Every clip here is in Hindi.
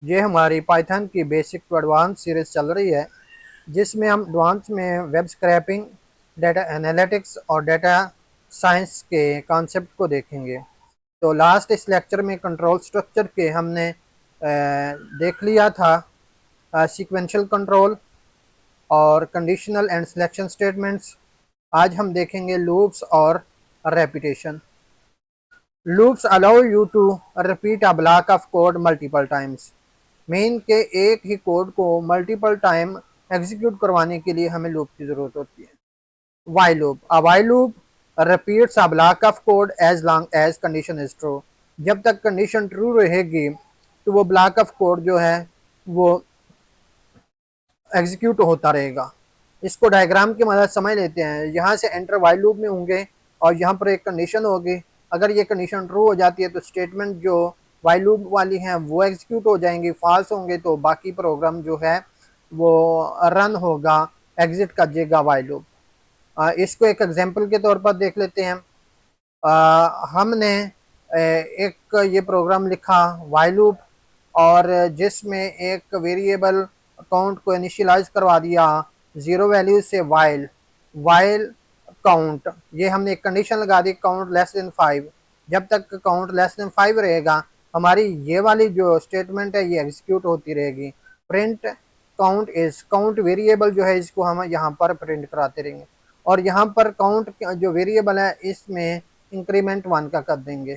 ये हमारी पाइथन की बेसिक टू एडवांस सीरीज चल रही है, जिसमें हम एडवांस में वेब स्क्रैपिंग, डेटा एनालिटिक्स और डेटा साइंस के कॉन्सेप्ट को देखेंगे। तो लास्ट इस लेक्चर में कंट्रोल स्ट्रक्चर के हमने देख लिया था सीक्वेंशियल कंट्रोल और कंडीशनल एंड सिलेक्शन स्टेटमेंट्स। आज हम देखेंगे लूप्स और repetition. Loops allow you to repeat a block of code multiple times. मेन के एक ही कोड को मल्टीपल टाइम एग्जीक्यूट करवाने के लिए हमें लूप की जरूरत होती है। While loop, a while loop repeats a block of code as long as condition is true. जब तक कंडीशन ट्रू रहेगी तो वो ब्लॉक ऑफ कोड जो है वो एग्जीक्यूट होता रहेगा। इसको डायग्राम की मदद समझ लेते हैं। यहाँ से एंटर वाइल लूप में होंगे और यहाँ पर एक कंडीशन होगी। अगर ये कंडीशन ट्रू हो जाती है तो स्टेटमेंट जो वाइल लूप वाली हैं वो एग्जीक्यूट हो जाएंगी। फॉल्स होंगे तो बाकी प्रोग्राम जो है वो रन होगा, एग्जिट कर देगा वाइल लूप। इसको एक एग्जांपल के तौर पर देख लेते हैं। हमने एक ये प्रोग्राम लिखा वाइल लूप, और जिसमें एक वेरिएबल काउंट को इनिशियलाइज करवा दिया जीरो वैल्यू से वाइल वाइल काउंट। ये हमने एक कंडीशन लगा दी, काउंट लेस देन 5। जब तक काउंट लेस देन 5 रहेगा हमारी ये वाली जो स्टेटमेंट है ये एग्जीक्यूट होती रहेगी। Print count is, count variable जो है इसको हम यहाँ पर प्रिंट कराते रहेंगे। और यहाँ पर काउंट जो वेरिएबल है इसमें इंक्रीमेंट 1 का कर देंगे।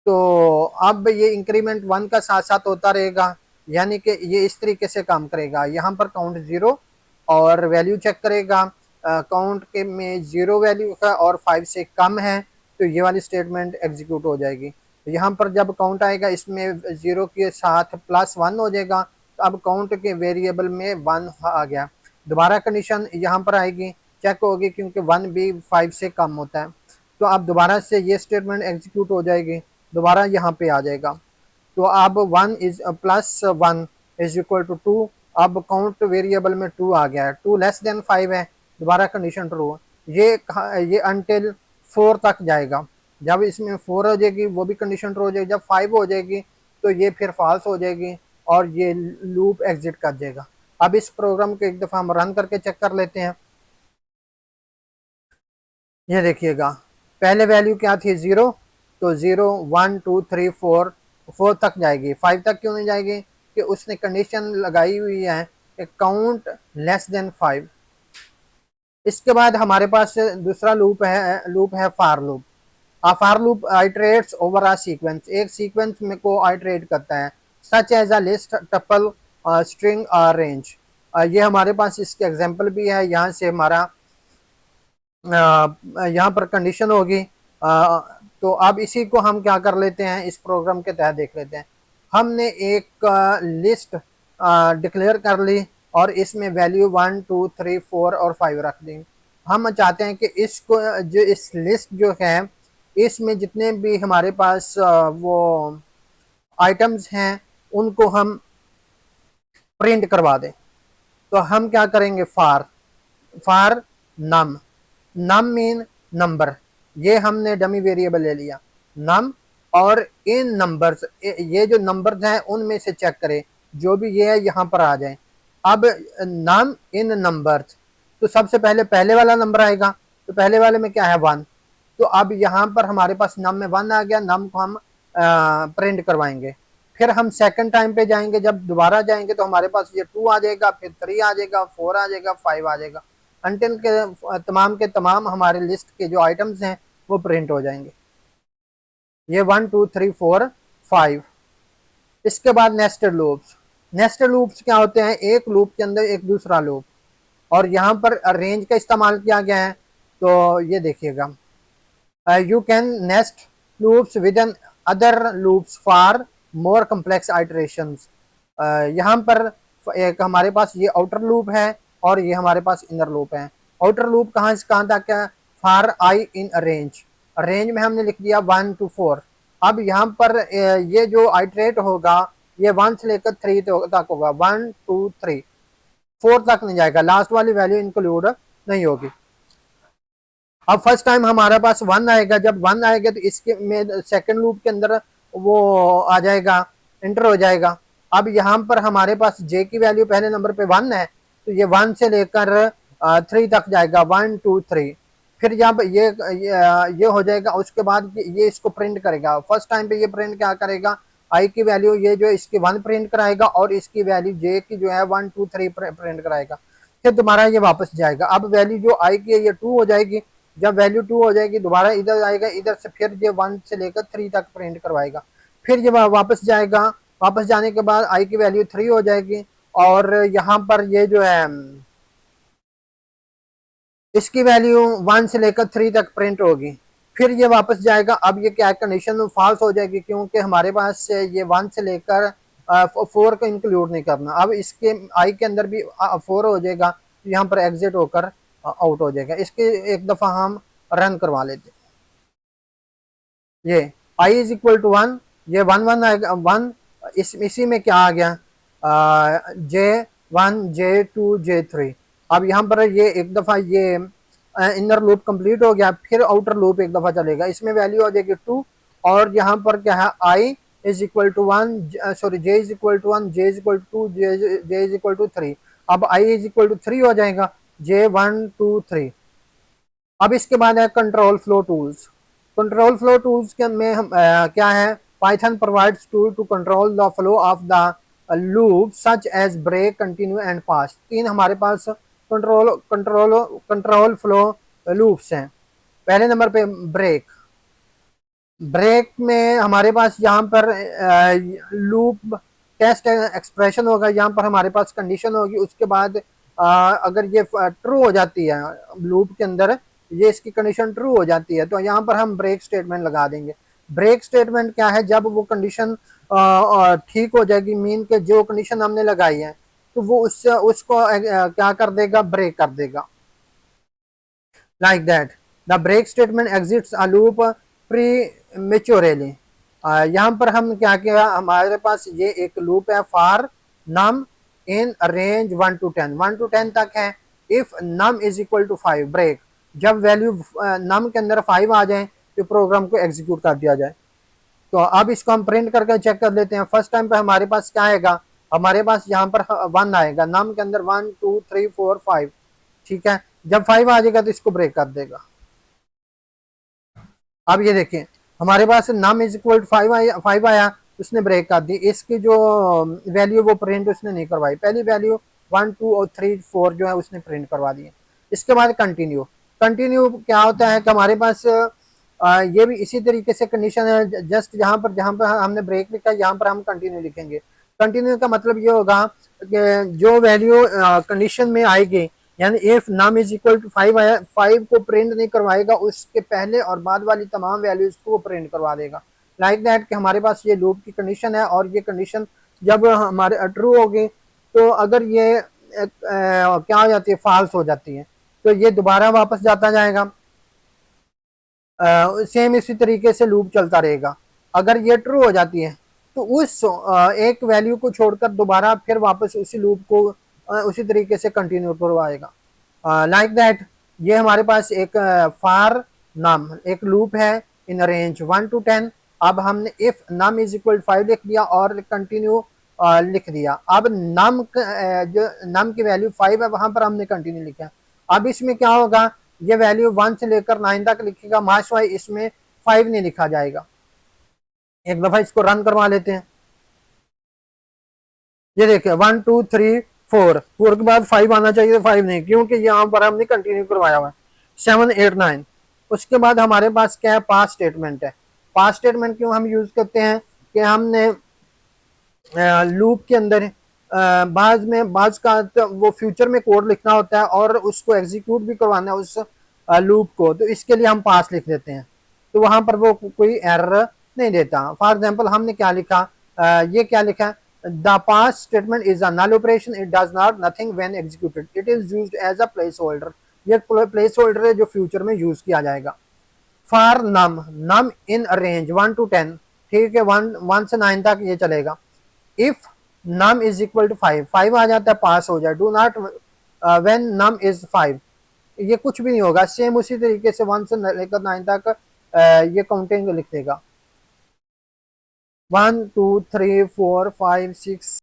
तो अब ये इंक्रीमेंट 1 का साथ साथ होता रहेगा, यानी कि ये इस तरीके से काम करेगा। यहाँ पर काउंट 0 और वैल्यू चेक करेगा। काउंट के में 0 वैल्यू है और 5 से कम है तो ये वाली स्टेटमेंट एग्जीक्यूट हो जाएगी। तो यहाँ पर जब काउंट आएगा इसमें 0 के साथ +1 हो जाएगा, तो अब काउंट के वेरिएबल में 1 आ गया। दोबारा कंडीशन यहाँ पर आएगी, चेक होगी क्योंकि 1 भी 5 से कम होता है। तो अब दोबारा से ये स्टेटमेंट एग्जीक्यूट हो जाएगी, दोबारा यहाँ पे आ जाएगा। तो अब 1 इज +1 इज इक्वल टू 2। अब काउंट वेरिएबल में 2 आ गया है, 2 लेस देन 5 है, दोबारा कंडीशन ट्रू। ये अनटिल 4 तक जाएगा। जब इसमें 4 हो जाएगी वो भी कंडीशन ट्रू हो जाएगी। जब 5 हो जाएगी तो ये फिर फॉल्स हो जाएगी और ये लूप एग्जिट कर जाएगा। अब इस प्रोग्राम को एक दफा हम रन करके चेक कर लेते हैं। ये देखिएगा, पहले वैल्यू क्या थी 0, तो 0 1 2 3 4 4 तक जाएगी। 5 तक क्यों नहीं जाएगी? कि उसने कंडीशन लगाई हुई है कि काउंट लेस देन 5। इसके बाद हमारे पास दूसरा लूप है for loop. For loop iterates over a sequence, एक सीक्वेंस में को आइटरेट करता है। Such as a list, tuple, string और रेंज। ये हमारे पास इसके एग्जांपल भी है। यहाँ से हमारा यहाँ पर कंडीशन होगी। तो अब इसी को हम क्या कर लेते हैं, इस प्रोग्राम के तहत देख लेते हैं। हमने एक लिस्ट डिक्लेयर कर ली और इसमें वैल्यू 1 2 3 4 और 5 रख दी। हम चाहते हैं कि इसको जो इस लिस्ट जो है इसमें जितने भी हमारे पास वो आइटम्स हैं उनको हम प्रिंट करवा दें। तो हम क्या करेंगे, फार फार नम। नम मीन नंबर। ये हमने डमी वेरिएबल ले लिया नम, और इन नंबर्स, ये जो नंबर्स हैं उनमें से चेक करें जो भी ये है यहाँ पर आ जाए। अब नम इन नंबर्स, तो सबसे पहले पहले वाला नंबर आएगा, तो पहले वाले में क्या है 1। तो अब यहाँ पर हमारे पास नम में 1 आ गया, नम को हम प्रिंट करवाएंगे। फिर हम सेकंड टाइम पे जाएंगे, जब दोबारा जाएंगे तो हमारे पास ये 2 आ जाएगा, फिर 3 आ जाएगा, 4 आ जाएगा, 5 आ जाएगा, अंटिल के तमाम हमारे लिस्ट के जो आइटम्स हैं वो प्रिंट हो जाएंगे। ये 1 2 3 4 5। इसके बाद नेस्टेड लूप्स। नेस्टेड लूप्स क्या होते हैं, एक लूप के अंदर एक दूसरा लूप, और यहाँ पर रेंज का इस्तेमाल किया गया है। तो ये देखिएगा, you can nest loops within other loops for more complex iterations। यहाँ पर एक हमारे पास ये आउटर लूप है और ये हमारे पास इनर लूप है। आउटर लूप कहाँ से कहाँ तक है, for I in range. Range में हमने लिख दिया 1 to 4। अब यहाँ पर ये जो आइटरेट होगा ये 1 से लेकर 3 तक होगा, 1 2 3, 4 तक नहीं जाएगा, लास्ट वाली वैल्यू इंक्लूड नहीं होगी। अब फर्स्ट टाइम हमारे पास 1 आएगा, जब 1 आएगा तो इसके में सेकंड लूप के अंदर वो आ जाएगा, एंटर हो जाएगा। अब यहाँ पर हमारे पास जे की वैल्यू पहले नंबर पे 1 है, तो ये 1 से लेकर 3 तक जाएगा, 1 2 3। फिर जब ये हो जाएगा, उसके बाद ये इसको प्रिंट करेगा। फर्स्ट टाइम पे ये प्रिंट क्या करेगा, आई की वैल्यू ये जो इसकी 1 प्रिंट कराएगा और इसकी वैल्यू जे की जो है 1 2 3 प्रिंट कराएगा। फिर दोबारा ये वापस जाएगा। अब वैल्यू जो आई की है ये 2 हो जाएगी। जब वैल्यू 2 हो जाएगी दोबारा इधर आएगा, इधर से फिर ये 1 से लेकर 3 तक प्रिंट करवाएगा। फिर ये वापस जाएगा, वापस जाने के बाद आई की वैल्यू 3 हो जाएगी और यहाँ पर ये जो है इसकी वैल्यू 1 से लेकर 3 तक प्रिंट होगी। फिर ये वापस जाएगा। अब ये क्या कंडीशन फॉल्स हो जाएगी, क्योंकि हमारे पास ये 1 से लेकर 4 को इंक्लूड नहीं करना। अब इसके आई के अंदर भी 4 हो जाएगा, यहाँ पर एग्जिट होकर आउट हो जाएगा। इसके एक दफा हम रन करवा लेते हैं। ये आई इज इक्वल टू 1, ये 1 आएगा 1। इसी में क्या आ गया, J1 J2 J3। अब यहाँ पर ये एक दफा ये इनर लूप कंप्लीट हो गया, फिर आउटर लूप एक दफा चलेगा, इसमें वैल्यू हो जाएगी 2। और यहाँ पर क्या है, I is equal to 1, sorry J is equal to 1, J is equal to 2, J is equal to 3। अब आई इज इक्वल टू 3 हो जाएगा, J1 2 3। अब इसके बाद है control flow tools. Control flow tools के में हम क्या है, Python provides tool to control the flow of the loop such as break, continue and pass. तीन हमारे पास control control control flow loops हैं। पहले नंबर पे ब्रेक। ब्रेक में हमारे पास यहाँ पर लूप टेस्ट एक्सप्रेशन होगा, यहाँ पर हमारे पास कंडीशन होगी। उसके बाद अगर ये ट्रू हो जाती है लूप के अंदर, ये इसकी कंडीशन ट्रू हो जाती है, तो यहाँ पर हम ब्रेक स्टेटमेंट लगा देंगे। ब्रेक स्टेटमेंट क्या है, जब वो कंडीशन ठीक हो जाएगी, मीन के जो कंडीशन हमने लगाई है, तो वो उसको क्या कर देगा, ब्रेक कर देगा। Like that the break statement exits a loop prematurely. यहाँ पर हम क्या किया, हमारे पास ये एक लूप है for num in range 1 to 10, 1 to 10 तक है। If num is equal to 5 break, जब वैल्यू नम के अंदर 5 आ जाए तो प्रोग्राम को एग्जीक्यूट कर दिया जाए। तो अब इसको हम प्रिंट करके चेक कर लेते हैं। फर्स्ट टाइम पे हमारे पास क्या आएगा, हमारे पास यहाँ पर 1 आएगा, नम के अंदर 1 2 3 4 5। ठीक है, जब 5 आ जाएगा तो इसको ब्रेक कर देगा। अब ये देखिए हमारे पास नम इज इक्वल टू 5 आया, उसने ब्रेक कर दी। इसकी जो वैल्यू वो प्रिंट उसने नहीं करवाई, पहली वैल्यू 1 2 और 3 4 जो है उसने प्रिंट करवा दी। इसके बाद कंटिन्यू। कंटिन्यू क्या होता है कि हमारे पास ये भी इसी तरीके से कंडीशन है, जस्ट जहां पर हमने ब्रेक लिखा है यहाँ पर हम कंटिन्यू लिखेंगे। कंटिन्यू का मतलब ये होगा कि जो वैल्यू कंडीशन में आएगी, यानी if num is equal to 5 आया, 5 को प्रिंट नहीं करवाएगा, उसके पहले और बाद वाली तमाम वैल्यूज को प्रिंट करवा देगा। लाइक दैट कि हमारे पास ये लूप की कंडीशन है और ये कंडीशन जब हमारे ट्रू होगी, तो अगर ये क्या हो जाती है, फॉल्स हो जाती है, तो ये दोबारा वापस जाता जाएगा। सेम इसी तरीके से लूप चलता रहेगा। अगर ये ट्रू हो जाती है तो उस एक वैल्यू को छोड़कर दोबारा फिर वापस उसी लूप को उसी तरीके से कंटिन्यू करवाएगा। लाइक दैट ये हमारे पास एक फॉर नम एक लूप है इन रेंज 1 to 10। अब हमने इफ नम इज इक्वल 5 लिख दिया और कंटिन्यू लिख दिया। अब नम जो नम की वैल्यू 5 है वहां पर हमने कंटिन्यू लिखा। अब इसमें क्या होगा, ये वैल्यू 1 से लेकर 9 तक लिखेगा, मार्क्स इसमें 5 नहीं लिखा जाएगा। एक दफा इसको रन करवा लेते हैं। ये देखिए 1 2 3 4 4 के बाद 5 आना चाहिए, 5 नहीं, क्योंकि यहाँ पर हमने कंटिन्यू करवाया हुआ है। 7 8 9। उसके बाद हमारे पास क्या है, पास स्टेटमेंट है। पास स्टेटमेंट क्यों हम यूज करते हैं कि हमने लूप के अंदर बाज का तो वो फ्यूचर में कोड लिखना होता है और उसको एग्जीक्यूट भी करवाना है उस लूप को, तो इसके लिए हम पास लिख देते हैं, तो वहां पर वो कोई एरर नहीं देता। फॉर एग्जांपल हमने क्या लिखा, ये क्या लिखा, the pass statement is a null operation, it does not nothing when executed, it is used as a placeholder. ये प्लेस होल्डर है जो फ्यूचर में यूज किया जाएगा। For num in range 1 to 10, ठीक है, 1 से 9 तक ये चलेगा। If num is equal to 5, 5 आ जाता है, पास हो जाए। Do not when num is 5, ये कुछ भी नहीं होगा, सेम उसी तरीके से 1 से लेकर 9 तक ये काउंटिंग लिख देगा। 1 2 3 4 5 6